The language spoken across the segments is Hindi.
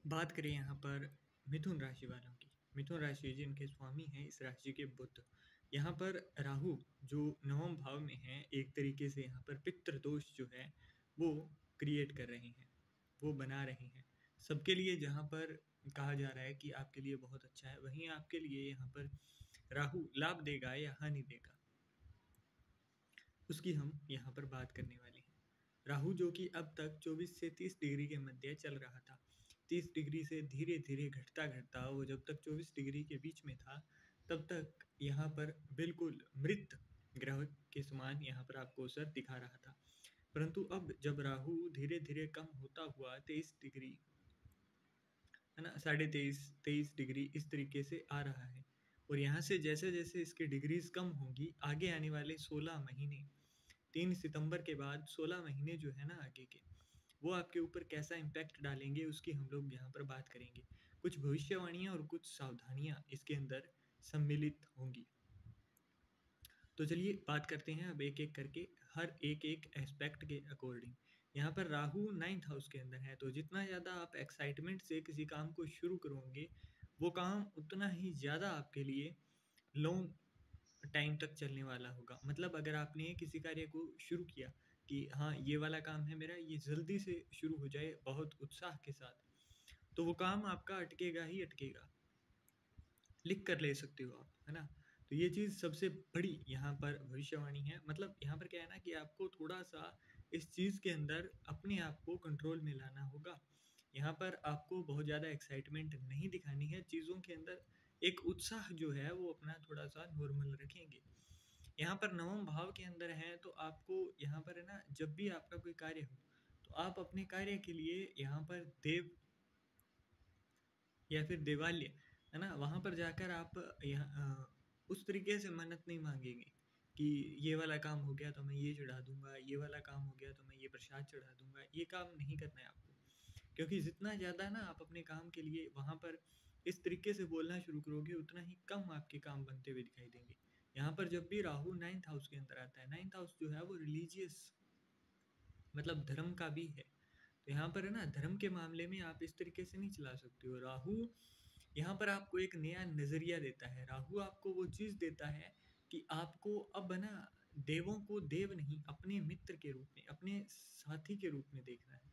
बात करें यहाँ पर मिथुन राशि वालों की। मिथुन राशि जिनके स्वामी हैं इस राशि के बुध। यहाँ पर राहु जो नवम भाव में है, एक तरीके से यहाँ पर पितृ दोष जो है वो क्रिएट कर रहे हैं, वो बना रहे हैं सबके लिए। जहाँ पर कहा जा रहा है कि आपके लिए बहुत अच्छा है, वहीं आपके लिए यहाँ पर राहु लाभ देगा या हानि देगा, उसकी हम यहाँ पर बात करने वाले हैं। राहु जो कि अब तक 24 से 30 डिग्री के मध्य चल रहा था, 30 डिग्री से धीरे धीरे घटता घटता वो जब तक 24 डिग्री के बीच में था तब तक यहाँ पर बिल्कुल मृत ग्रह के समान यहाँ पर आपको असर दिखा रहा था। परंतु अब जब राहु धीरे धीरे कम होता हुआ 23 डिग्री, है ना, 23.5 23 डिग्री इस तरीके से आ रहा है, और यहाँ से जैसे जैसे इसकी डिग्रीज कम होंगी आगे आने वाले 16 महीने, 3 सितंबर के बाद 16 महीने जो है ना आगे के, वो आपके ऊपर कैसा इम्पैक्ट डालेंगे उसकी हम लोग यहाँ पर बात करेंगे। कुछ भविष्यवाणियाँ और कुछ सावधानियाँ इसके अंदर सम्मिलित होंगी। तो चलिए बात करते हैं अब एक एक करके हर एक एक एस्पेक्ट के अकॉर्डिंग। यहाँ पर राहु 9th हाउस के अंदर है, तो जितना ज़्यादा आप एक्साइटमेंट से किसी काम को शुरू करोगे वो काम उतना ही ज़्यादा आपके लिए लॉन्ग टाइम तक चलने वाला होगा। मतलब अगर आपने किसी कार्य को शुरू किया कि हाँ ये वाला काम है मेरा, ये जल्दी से शुरू हो जाए बहुत उत्साह के साथ, तो वो काम आपका अटकेगा ही अटकेगा। लिख कर ले सकते हो आप, है ना। तो ये चीज़ सबसे बड़ी यहाँ पर भविष्यवाणी है। मतलब यहाँ पर क्या है ना कि आपको थोड़ा सा इस चीज़ के अंदर अपने आप को कंट्रोल में लाना होगा। यहाँ पर आपको बहुत ज़्यादा एक्साइटमेंट नहीं दिखानी है चीज़ों के अंदर, एक उत्साह जो है वो अपना थोड़ा सा नॉर्मल रखेंगे। यहाँ पर नवम भाव के अंदर है तो आपको यहाँ पर है ना, जब भी आपका कोई कार्य हो तो आप अपने कार्य के लिए यहाँ पर देव या फिर देवालय, है ना, वहाँ पर जाकर आप यहाँ उस तरीके से मन्नत नहीं मांगेंगे कि ये वाला काम हो गया तो मैं ये चढ़ा दूंगा, ये वाला काम हो गया तो मैं ये प्रसाद चढ़ा दूंगा। ये काम नहीं करना है आपको, क्योंकि जितना ज़्यादा ना आप अपने काम के लिए वहाँ पर इस तरीके से बोलना शुरू करोगे उतना ही कम आपके काम बनते हुए दिखाई देंगे। यहाँ पर जब भी राहु 9th हाउस के अंदर आता है, 9th हाउस जो है वो रिलीजियस मतलब धर्म का भी है, तो यहाँ पर है ना धर्म के मामले में आप इस तरीके से नहीं चला सकते हो। राहु यहाँ पर आपको एक नया नजरिया देता है, राहु आपको वो चीज देता है कि आपको अब ना देवों को देव नहीं अपने मित्र के रूप में, अपने साथी के रूप में देखना है।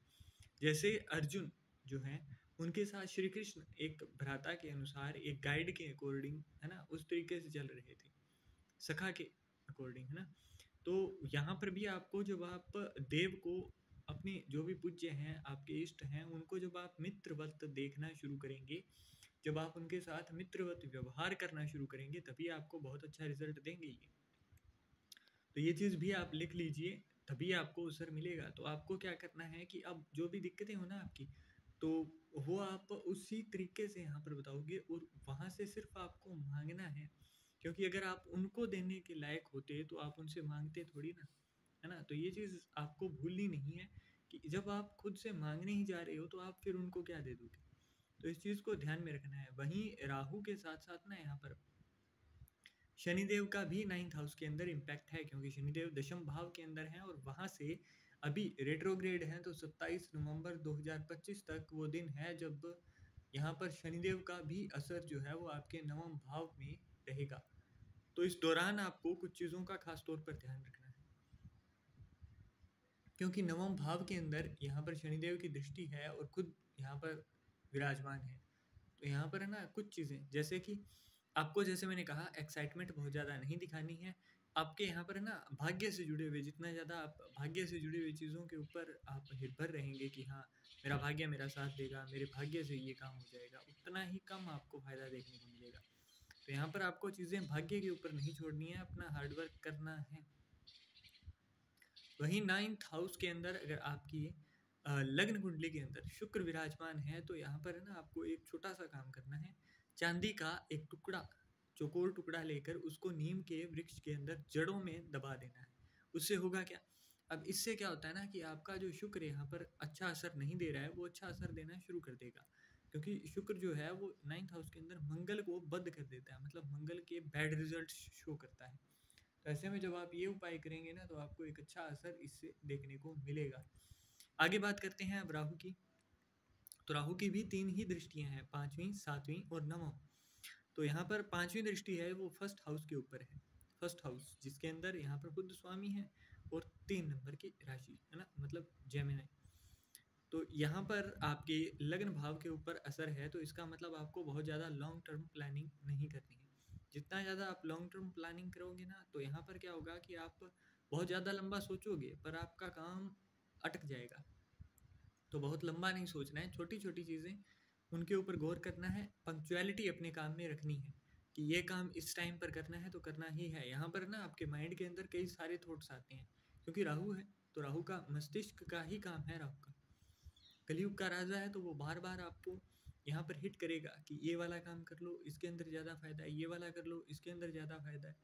जैसे अर्जुन जो है उनके साथ श्री कृष्ण एक भ्राता के अनुसार, एक गाइड के अकॉर्डिंग, है ना, उस तरीके से चल रहे थे, सखा के अकॉर्डिंग, है ना। तो यहाँ पर भी आपको जब आप देव को, अपने जो भी पूज्य हैं आपके इष्ट हैं उनको जब आप मित्रवत देखना शुरू करेंगे, जब आप उनके साथ मित्रवत व्यवहार करना शुरू करेंगे तभी आपको बहुत अच्छा रिजल्ट देंगे ये। तो ये चीज़ भी आप लिख लीजिए, तभी आपको असर मिलेगा। तो आपको क्या करना है कि अब जो भी दिक्कतें हो ना आपकी, तो वो आप उसी तरीके से यहाँ पर बताओगे और वहाँ से सिर्फ आपको मांगना है, क्योंकि अगर आप उनको देने के लायक होते तो आप उनसे मांगते थोड़ी ना, है ना। तो ये चीज़ आपको भूलनी नहीं है कि जब आप खुद से मांगने ही जा रहे हो तो आप फिर उनको क्या दे दोगे। तो इस चीज़ को ध्यान में रखना है। वहीं राहु के साथ साथ ना यहाँ पर शनिदेव का भी 9th हाउस के अंदर इम्पैक्ट है, क्योंकि शनिदेव दशम भाव के अंदर हैं और वहाँ से अभी रेट्रोग्रेड हैं, तो 27 नवंबर 2025 तक वो दिन है जब यहाँ पर शनिदेव का भी असर जो है वो आपके नवम भाव में रहेगा। तो इस दौरान आपको कुछ चीज़ों का खास तौर पर ध्यान रखना है, क्योंकि नवम भाव के अंदर यहाँ पर शनिदेव की दृष्टि है और खुद यहाँ पर विराजमान है। तो यहाँ पर है ना कुछ चीज़ें, जैसे कि आपको, जैसे मैंने कहा, एक्साइटमेंट बहुत ज़्यादा नहीं दिखानी है। आपके यहाँ पर है ना भाग्य से जुड़े हुए, जितना ज़्यादा आप भाग्य से जुड़ी हुई चीज़ों के ऊपर आप निर्भर रहेंगे कि हाँ मेरा भाग्य मेरा साथ देगा, मेरे भाग्य से ये काम हो जाएगा, उतना ही कम आपको फ़ायदा देखने को मिलेगा। तो यहाँ पर आपको चीज़ें भाग्य के ऊपर नहीं छोड़नी है, अपना हार्डवर्क करना है। वहीं 9th हाउस के अंदर अगर आपकी लग्न कुंडली के अंदर शुक्र विराजमान है तो यहाँ पर है ना आपको एक छोटा सा काम करना है। चांदी का एक टुकड़ा, चौकोर टुकड़ा लेकर उसको नीम के वृक्ष के अंदर जड़ों में दबा देना है। उससे होगा क्या, अब इससे क्या होता है ना कि आपका जो शुक्र यहाँ पर अच्छा असर नहीं दे रहा है वो अच्छा असर देना शुरू कर देगा, क्योंकि शुक्र जो है वो 9th हाउस के अंदर मंगल को बद कर देता है, मतलब मंगल के बैड रिजल्ट शो करता है। तो ऐसे में जब आप ये उपाय करेंगे ना तो आपको एक अच्छा असर इससे देखने को मिलेगा। आगे बात करते हैं अब राहु की। तो राहु की भी 3 ही दृष्टियां हैं, 5वीं, 7वीं और 9वीं। तो यहाँ पर 5वीं दृष्टि है वो फर्स्ट हाउस के ऊपर है, फर्स्ट हाउस जिसके अंदर यहाँ पर बुध स्वामी है और 3 नंबर की राशि है ना, मतलब जेमिनी। तो यहाँ पर आपके लग्न भाव के ऊपर असर है, तो इसका मतलब आपको बहुत ज़्यादा लॉन्ग टर्म प्लानिंग नहीं करनी है। जितना ज़्यादा आप लॉन्ग टर्म प्लानिंग करोगे ना, तो यहाँ पर क्या होगा कि आप बहुत ज़्यादा लंबा सोचोगे पर आपका काम अटक जाएगा। तो बहुत लंबा नहीं सोचना है, छोटी छोटी चीज़ें उनके ऊपर गौर करना है, पंक्चुअलिटी अपने काम में रखनी है कि ये काम इस टाइम पर करना है तो करना ही है। यहाँ पर ना आपके माइंड के अंदर कई सारे थॉट्स आते हैं, क्योंकि राहु है तो राहु का मस्तिष्क का ही काम है, राहु का कलयुग का राजा है, तो वो बार बार आपको यहाँ पर हिट करेगा कि ये वाला काम कर लो, इसके अंदर ज़्यादा फायदा है, ये वाला कर लो, इसके अंदर ज़्यादा फायदा है।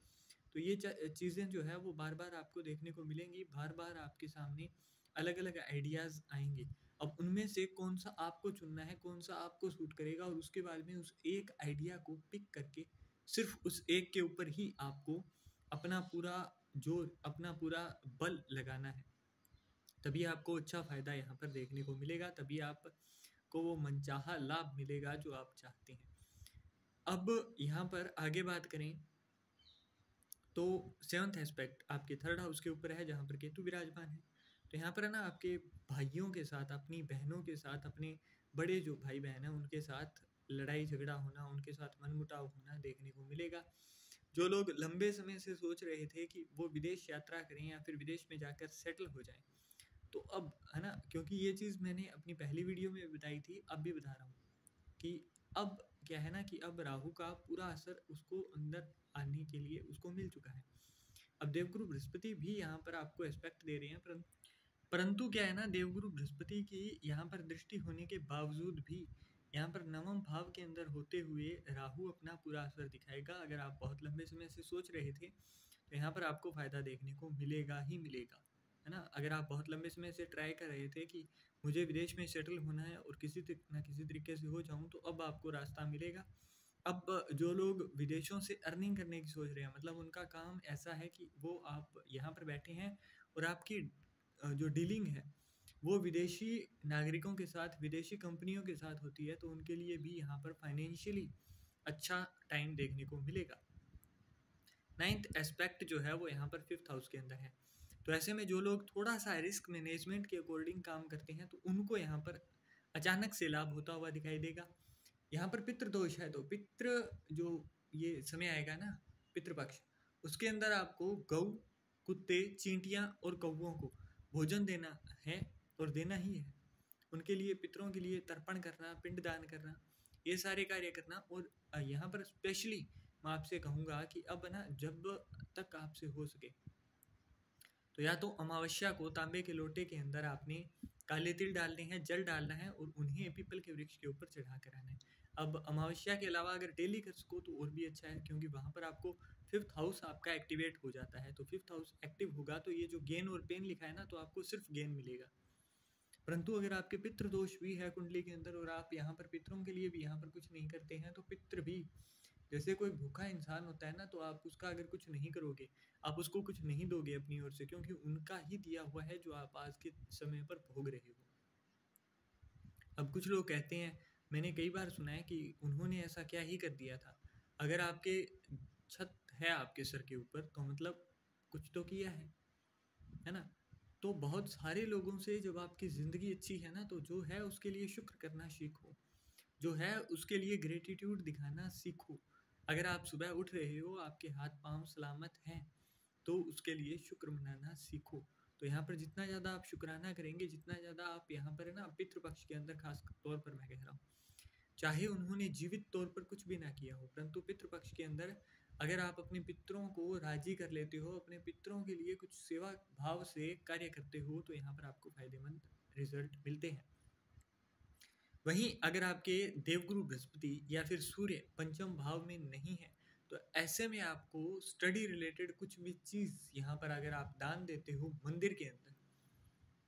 तो ये चीज़ें जो है वो बार बार आपको देखने को मिलेंगी, बार बार आपके सामने अलग अलग आइडियाज़ आएंगे। अब उनमें से कौन सा आपको चुनना है, कौन सा आपको सूट करेगा, और उसके बाद में उस एक आइडिया को पिक करके सिर्फ उस एक के ऊपर ही आपको अपना पूरा जोर, अपना पूरा बल लगाना है। तभी आपको अच्छा फ़ायदा यहाँ पर देखने को मिलेगा, तभी आपको वो मनचाहा लाभ मिलेगा जो आप चाहते हैं। अब यहाँ पर आगे बात करें तो 7th एस्पेक्ट आपके 3rd हाउस के ऊपर है, जहाँ पर केतु विराजमान है। तो यहाँ पर है ना आपके भाइयों के साथ, अपनी बहनों के साथ, अपने बड़े जो भाई बहन हैं उनके साथ लड़ाई झगड़ा होना, उनके साथ मनमुटाव होना देखने को मिलेगा। जो लोग लंबे समय से सोच रहे थे कि वो विदेश यात्रा करें या फिर विदेश में जाकर सेटल हो जाएं, तो अब है ना, क्योंकि ये चीज़ मैंने अपनी पहली वीडियो में बताई थी, अब भी बता रहा हूँ कि अब क्या है ना कि अब राहु का पूरा असर उसको अंदर आने के लिए उसको मिल चुका है। अब देवगुरु बृहस्पति भी यहाँ पर आपको एस्पेक्ट दे रहे हैं, परंतु क्या है ना, देवगुरु बृहस्पति की यहाँ पर दृष्टि होने के बावजूद भी यहाँ पर 9वें भाव के अंदर होते हुए राहु अपना पूरा असर दिखाएगा। अगर आप बहुत लंबे समय से सोच रहे थे तो यहाँ पर आपको फ़ायदा देखने को मिलेगा ही मिलेगा, है ना। अगर आप बहुत लंबे समय से ट्राई कर रहे थे कि मुझे विदेश में सेटल होना है और किसी ना किसी तरीके से हो जाऊं, तो अब आपको रास्ता मिलेगा। अब जो लोग विदेशों से अर्निंग करने की सोच रहे हैं, मतलब उनका काम ऐसा है कि वो आप यहाँ पर बैठे हैं और आपकी जो डीलिंग है वो विदेशी नागरिकों के साथ, विदेशी कंपनियों के साथ होती है, तो उनके लिए भी यहाँ पर फाइनेंशियली अच्छा टाइम देखने को मिलेगा। 9th एस्पेक्ट जो है वो यहाँ पर 5th हाउस के अंदर है। तो ऐसे में जो लोग थोड़ा सा रिस्क मैनेजमेंट के अकॉर्डिंग काम करते हैं, तो उनको यहाँ पर अचानक से लाभ होता हुआ दिखाई देगा। यहाँ पर पितृ दोष है, तो पितृ जो ये समय आएगा ना, पितृपक्ष, उसके अंदर आपको गौ, कुत्ते, चींटियाँ और कौवों को भोजन देना है और देना ही है। उनके लिए, पितरों के लिए तर्पण करना, पिंडदान करना, ये सारे कार्य करना। और यहाँ पर स्पेशली मैं आपसे कहूँगा कि अब ना जब तक आपसे हो सके तो या तो अमावस्या को तांबे के लोटे के अंदर आपने काले तिल डालने हैं, जल डालना है और उन्हें पीपल के वृक्ष के ऊपर चढ़ा कर आना है। अब अमावस्या के अलावा अगर डेली कर सको तो और भी अच्छा है, क्योंकि वहाँ पर आपको 5th हाउस आपका एक्टिवेट हो जाता है। तो 5th हाउस एक्टिव होगा तो ये जो गेन और पेन लिखा है ना, तो आपको सिर्फ गेन मिलेगा। परंतु अगर आपके पितृ दोष भी है कुंडली के अंदर और आप यहाँ पर पितरों के लिए भी यहाँ पर कुछ नहीं करते हैं, तो पितृ भी जैसे कोई भूखा इंसान होता है ना, तो आप उसका अगर कुछ नहीं करोगे, आप उसको कुछ नहीं दोगे अपनी ओर से, क्योंकि उनका ही दिया हुआ है जो आप आज के समय पर भोग रहे हो। अब कुछ लोग कहते हैं, मैंने कई बार सुना है कि उन्होंने ऐसा क्या ही कर दिया था। अगर आपके छत है आपके सर के ऊपर तो मतलब कुछ तो किया है ना। तो बहुत सारे लोगों से जब आपकी ज़िंदगी अच्छी है ना, तो जो है उसके लिए शुक्र करना सीखो, जो है उसके लिए ग्रेटिट्यूड दिखाना सीखो। अगर आप सुबह उठ रहे हो, आपके हाथ पांव सलामत हैं, तो उसके लिए शुक्र मनाना सीखो। तो यहाँ पर जितना ज़्यादा आप शुक्राना करेंगे, जितना ज़्यादा आप यहाँ पर है ना पितृपक्ष के अंदर, खास तौर पर मैं कह रहा हूँ, चाहे उन्होंने जीवित तौर पर कुछ भी ना किया हो, परंतु पितृपक्ष के अंदर अगर आप अपने पितरों को राजी कर लेते हो, अपने पितरों के लिए कुछ सेवा भाव से कार्य करते हो, तो यहाँ पर आपको फायदेमंद रिजल्ट मिलते हैं। वहीं अगर आपके देवगुरु बृहस्पति या फिर सूर्य पंचम भाव में नहीं है, तो ऐसे में आपको स्टडी रिलेटेड कुछ भी चीज़ यहाँ पर अगर आप दान देते हो मंदिर के अंदर,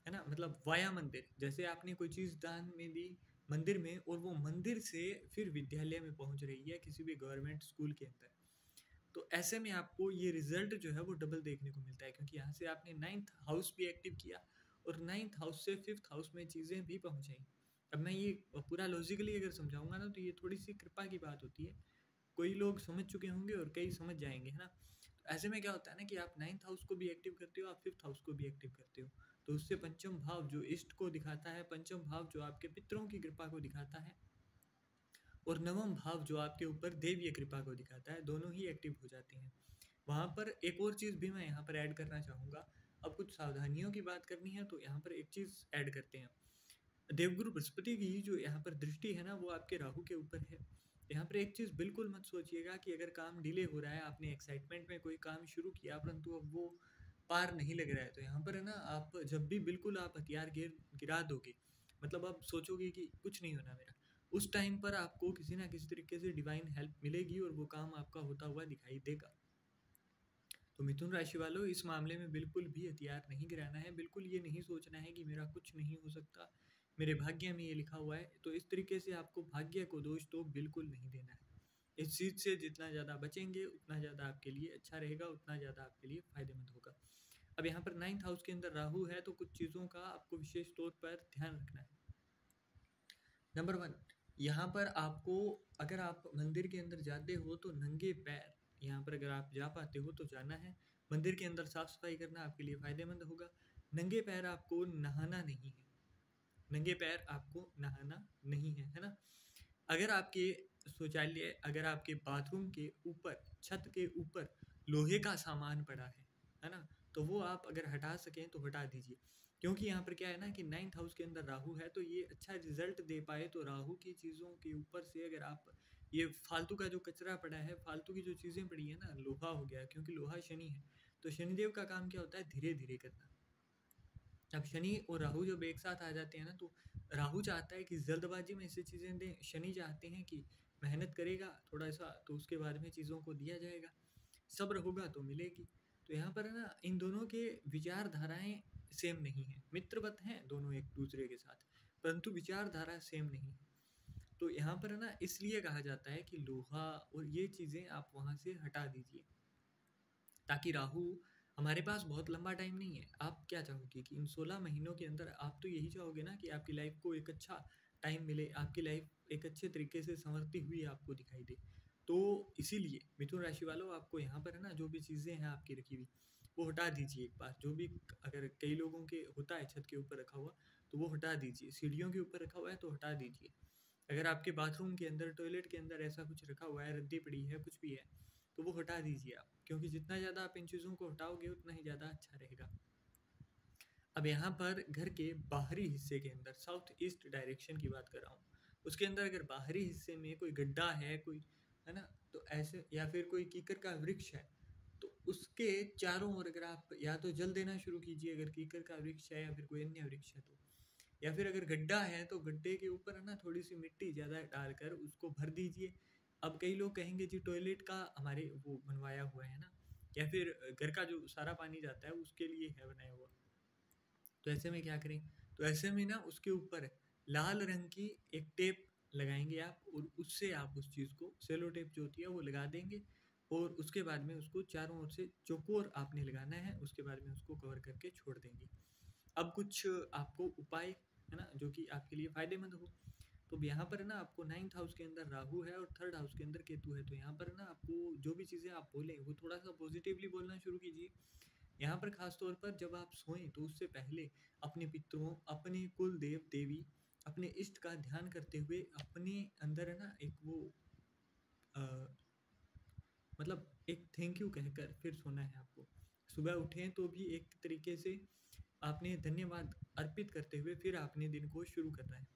है ना, मतलब वाया मंदिर, जैसे आपने कोई चीज़ दान में दी मंदिर में और वो मंदिर से फिर विद्यालय में पहुंच रही है, किसी भी गवर्नमेंट स्कूल के अंदर, तो ऐसे में आपको ये रिजल्ट जो है वो डबल देखने को मिलता है, क्योंकि यहाँ से आपने 9th हाउस भी एक्टिव किया और 9th हाउस से 5th हाउस में चीज़ें भी पहुँचाई। अब मैं ये पूरा लॉजिकली अगर समझाऊंगा ना तो ये थोड़ी सी कृपा की बात होती है। कोई लोग समझ चुके होंगे और कई समझ जाएंगे, है ना। तो ऐसे में क्या होता है ना कि आप नाइन्थ हाउस को भी एक्टिव करते हो, आप फिफ्थ हाउस को भी एक्टिव करते हो। तो उससे पंचम भाव जो इष्ट को दिखाता है, पंचम भाव जो आपके पितरों की कृपा को दिखाता है, और नवम भाव जो आपके ऊपर देवीय कृपा को दिखाता है, दोनों ही एक्टिव हो जाते हैं। वहाँ पर एक और चीज़ भी मैं यहाँ पर ऐड करना चाहूँगा। अब कुछ सावधानियों की बात करनी है तो यहाँ पर एक चीज़ ऐड करते हैं। देवगुरु बृहस्पति की जो यहाँ पर दृष्टि है ना, वो आपके राहु के ऊपर है। यहाँ पर एक चीज़ बिल्कुल मत सोचिएगा कि अगर काम डिले हो रहा है, आपने एक्साइटमेंट में कोई काम शुरू किया परंतु अब वो पार नहीं लग रहा है, तो यहाँ पर है ना, आप जब भी बिल्कुल आप हथियार गिरा दोगे, मतलब आप सोचोगे कि कुछ नहीं होना मेरा, उस टाइम पर आपको किसी ना किसी तरीके से डिवाइन हेल्प मिलेगी और वो काम आपका होता हुआ दिखाई देगा। तो मिथुन राशि वालों, इस मामले में बिल्कुल भी हथियार नहीं गिराना है, बिल्कुल ये नहीं सोचना है कि मेरा कुछ नहीं हो सकता, मेरे भाग्य में ये लिखा हुआ है। तो इस तरीके से आपको भाग्य को दोष तो बिल्कुल नहीं देना है। इस चीज़ से जितना ज़्यादा बचेंगे उतना ज़्यादा आपके लिए अच्छा रहेगा, उतना ज़्यादा आपके लिए फायदेमंद होगा। अब यहाँ पर नाइन्थ हाउस के अंदर राहु है, तो कुछ चीज़ों का आपको विशेष तौर पर ध्यान रखना है। नंबर वन, यहाँ पर आपको, अगर आप मंदिर के अंदर जाते हो तो नंगे पैर, यहाँ पर अगर आप जा पाते हो तो जाना है। मंदिर के अंदर साफ सफाई करना आपके लिए फायदेमंद होगा। नंगे पैर आपको नहाना नहीं है, नंगे पैर आपको नहाना नहीं है ना। अगर आपके शौचालय, अगर आपके बाथरूम के ऊपर, छत के ऊपर लोहे का सामान पड़ा है ना, तो वो आप अगर हटा सकें तो हटा दीजिए। क्योंकि यहाँ पर क्या है ना कि नाइन्थ हाउस के अंदर राहु है, तो ये अच्छा रिजल्ट दे पाए तो राहु की चीज़ों के ऊपर से अगर आप ये फालतू का जो कचरा पड़ा है, फालतू की जो चीज़ें पड़ी है ना, लोहा हो गया, क्योंकि लोहा शनि है, तो शनिदेव का काम क्या होता है, धीरे धीरे करना। अब शनि और राहु जब एक साथ आ जाते हैं ना, तो राहु चाहता है कि जल्दबाजी में ऐसी चीज़ें दें, शनि चाहते हैं कि मेहनत करेगा थोड़ा सा तो उसके बाद में चीज़ों को दिया जाएगा, सब्र होगा तो मिलेगी। तो यहाँ पर है ना, इन दोनों के विचारधाराएं सेम नहीं है, मित्रवत हैं दोनों एक दूसरे के साथ, परंतु विचारधारा सेम नहीं है। तो यहाँ पर है ना, इसलिए कहा जाता है कि लोहा और ये चीज़ें आप वहाँ से हटा दीजिए, ताकि राहु, हमारे पास बहुत लंबा टाइम नहीं है। आप क्या चाहोगे कि इन 16 महीनों के अंदर आप तो यही चाहोगे ना कि आपकी लाइफ को एक अच्छा टाइम मिले, आपकी लाइफ एक अच्छे तरीके से संवरती हुई आपको दिखाई दे। तो इसीलिए मिथुन राशि वालों, आपको यहाँ पर है ना, जो भी चीज़ें हैं आपकी रखी हुई, वो हटा दीजिए एक बार। जो भी, अगर कई लोगों के होता है छत के ऊपर रखा हुआ, तो वो हटा दीजिए। सीढ़ियों के ऊपर रखा हुआ है तो हटा दीजिए। अगर आपके बाथरूम के अंदर, टॉयलेट के अंदर ऐसा कुछ रखा हुआ है, रद्दी पड़ी है, कुछ भी है, तो वो हटा दीजिए आप, क्योंकि जितना ज़्यादा आप इन चीज़ों को हटाओगे उतना ही ज़्यादा अच्छा रहेगा। अब यहाँ पर घर के बाहरी हिस्से के अंदर, साउथ ईस्ट डायरेक्शन की बात कर रहा हूँ, उसके अंदर अगर बाहरी हिस्से में कोई गड्ढा है, कोई, है ना, तो ऐसे, या फिर कोई कीकर का वृक्ष है, तो उसके चारों ओर अगर आप या तो जल देना शुरू कीजिए, अगर कीकर का वृक्ष है या फिर कोई अन्य वृक्ष है तो, या फिर अगर गड्ढा है तो गड्ढे के ऊपर है ना, थोड़ी सी मिट्टी ज़्यादा डालकर उसको भर दीजिए। अब कई लोग कहेंगे जी टॉयलेट का हमारे वो बनवाया हुआ है ना, या फिर घर का जो सारा पानी जाता है उसके लिए है बनाया हुआ, तो ऐसे में क्या करें, तो ऐसे में ना उसके ऊपर लाल रंग की एक टेप लगाएंगे आप, और उससे आप उस चीज़ को, सेलो टेप जो होती है वो लगा देंगे, और उसके बाद में उसको चारों ओर से चौकोर आपने लगाना है, उसके बाद में उसको कवर करके छोड़ देंगे। अब कुछ आपको उपाय, है ना, जो कि आपके लिए फायदेमंद हो। तो यहाँ पर है ना, आपको नाइन्थ हाउस के अंदर राहु है और थर्ड हाउस के अंदर केतु है, तो यहाँ पर ना आपको जो भी चीज़ें आप बोलें वो थोड़ा सा पॉजिटिवली बोलना शुरू कीजिए। यहाँ पर खास तौर पर जब आप सोएं तो उससे पहले अपने पितरों, अपने कुल देव देवी, अपने इष्ट का ध्यान करते हुए अपने अंदर है ना एक वो, अ, मतलब एक थैंक यू कहकर फिर सोना है आपको। सुबह उठें तो भी एक तरीके से आपने धन्यवाद अर्पित करते हुए फिर आपने दिन को शुरू करना है।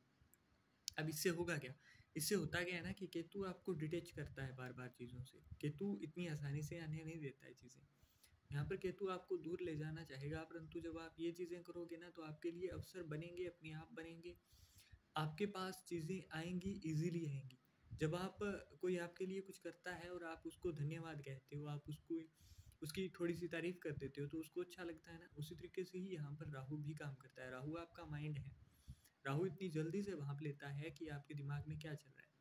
अब इससे होगा क्या, इससे होता क्या है ना कि केतु आपको डिटेच करता है बार बार चीज़ों से, केतु इतनी आसानी से आने नहीं देता है चीज़ें। यहाँ पर केतु आपको दूर ले जाना चाहेगा, परंतु जब आप ये चीज़ें करोगे ना, तो आपके लिए अवसर बनेंगे, अपने आप बनेंगे, आपके पास चीज़ें आएंगी, इजीली आएंगी। जब आप, कोई आपके लिए कुछ करता है और आप उसको धन्यवाद कहते हो, आप उसको, उसकी थोड़ी सी तारीफ कर देते हो, तो उसको अच्छा लगता है ना। उसी तरीके से ही यहाँ पर राहु भी काम करता है। राहु आपका माइंड है, राहु इतनी जल्दी से भाप लेता है कि आपके दिमाग में क्या चल रहा है,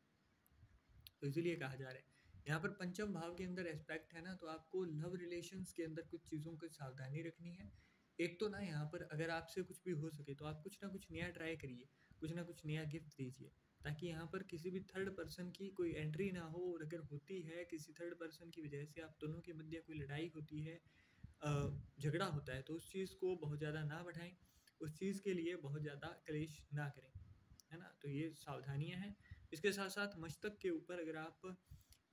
तो इसीलिए कहा जा रहा है। यहाँ पर पंचम भाव के अंदर एस्पेक्ट है ना, तो आपको लव रिलेशंस के अंदर कुछ चीज़ों की सावधानी रखनी है। एक तो ना यहाँ पर अगर आपसे कुछ भी हो सके तो आप कुछ ना कुछ नया ट्राई करिए, कुछ ना कुछ नया गिफ्ट दीजिए, ताकि यहाँ पर किसी भी थर्ड पर्सन की कोई एंट्री ना हो। और अगर होती है किसी थर्ड पर्सन की वजह से आप दोनों के मध्य कोई लड़ाई होती है, झगड़ा होता है, तो उस चीज़ को बहुत ज़्यादा ना बढ़ाएं, उस चीज़ के लिए बहुत ज़्यादा क्लेश ना करें, है ना? तो ये सावधानियां हैं। इसके साथ साथ मस्तक के ऊपर अगर आप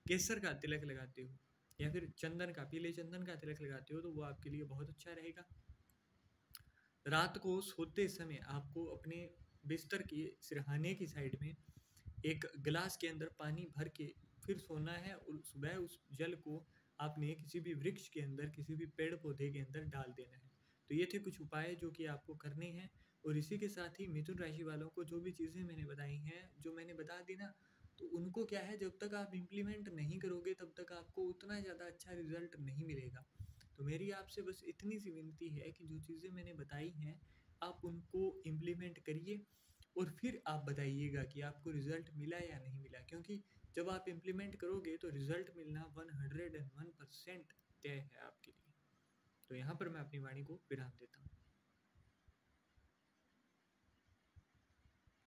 केसर का तिलक लगाते हो या फिर चंदन का, पीले चंदन का तिलक लगाते हो, तो वो आपके लिए बहुत अच्छा रहेगा। रात को सोते समय आपको अपने बिस्तर के सिरहाने की साइड में एक गिलास के अंदर पानी भर के फिर सोना है, और सुबह उस जल को आपने किसी भी वृक्ष के अंदर, किसी भी पेड़ पौधे के अंदर डाल देना है। तो ये थे कुछ उपाय जो कि आपको करने हैं। और इसी के साथ ही मिथुन राशि वालों को जो भी चीज़ें मैंने बताई हैं, जो मैंने बता दी ना, तो उनको क्या है, जब तक आप इम्प्लीमेंट नहीं करोगे तब तक आपको उतना ज़्यादा अच्छा रिजल्ट नहीं मिलेगा। तो मेरी आपसे बस इतनी सी विनती है कि जो चीज़ें मैंने बताई हैं, आप उनको इम्प्लीमेंट करिए और फिर आप बताइएगा कि आपको रिज़ल्ट मिला या नहीं मिला। क्योंकि जब आप इम्प्लीमेंट करोगे तो रिज़ल्ट मिलना 101% तय है आपके लिए। तो यहाँ पर मैं अपनी वाणी को विराम देता हूँ।